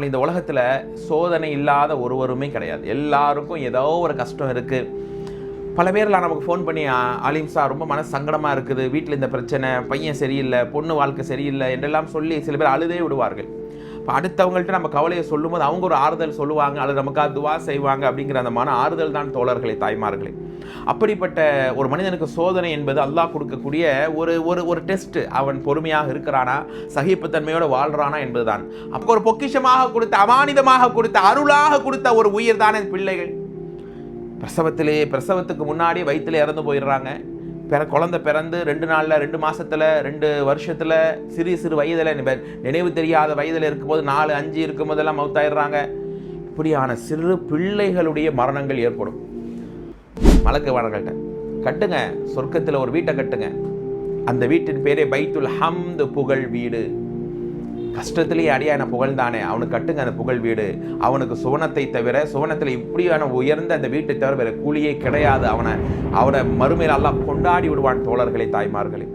இந்த உலகத்தில் சோதனை இல்லாத ஒருவருமே கிடையாது. எல்லாருக்கும் ஏதோ ஒரு கஷ்டம் இருக்குது. பல பேர்லாம் நமக்கு ஃபோன் பண்ணி, அலீம் சார் ரொம்ப மனசு சங்கடமாக இருக்குது, வீட்டில் இந்த பிரச்சனை, பையன் சரியில்லை, பொண்ணு வாழ்க்கை சரியில்லை என்றெல்லாம் சொல்லி சில பேர் அழுதே விடுவார்கள். இப்போ அடுத்தவங்கள்ட்ட நம்ம கவலையை சொல்லும்போது அவங்க ஒரு ஆறுதல் சொல்லுவாங்க, அல்லது நமக்காக துவா செய்வாங்க. அப்படிங்கிற அந்த மன ஆறுதல் தான் தோழர்களே, தாய்மார்களே. அப்படிப்பட்ட ஒரு மனிதனுக்கு சோதனை என்பது அல்லாஹ் கொடுக்கக்கூடிய ஒரு டெஸ்ட். அவன் பொறுமையாக இருக்கிறானா, சகிப்புத்தன்மையோடு வாழ்றானா என்பதுதான். அப்போ ஒரு பொக்கிஷமாக கொடுத்த, அமானிதமாக கொடுத்த, அருளாக கொடுத்த ஒரு உயிர் தானே பிள்ளைகள். பிரசவத்துக்கு முன்னாடி வயிற்றில் இறந்து போயிடுறாங்க. குழந்தை பிறந்து 2 நாளில், 2 மாதத்தில், 2 வருஷத்தில், சிறு வயதில், நினைவு தெரியாத வயதில் இருக்கும்போது, 4, 5 இருக்கும்போதெல்லாம் மௌத்தாயிடுறாங்க. இப்படியான சிறு பிள்ளைகளுடைய மரணங்கள் ஏற்படும். மலக்குவானங்கள்ட்ட கட்டுங்க, சொர்க்கத்தில் ஒரு வீட்டை கட்டுங்க, அந்த வீட்டின் பேரே பைத்துல் ஹம்து, புகழ் வீடு. கஷ்டத்திலேயே அடியான புகழ்ந்தானே அவனுக்கு கட்டுங்க அந்த புகழ் வீடு. அவனுக்கு சுவனத்தை தவிர, சுவனத்தில் இப்படியான உயர்ந்த அந்த வீட்டை தவிர வேறு கூலியே கிடையாது. அவனை மறுமையில் அல்லாஹ் கொண்டாடி விடுவான் தோழர்களே, தாய்மார்களே.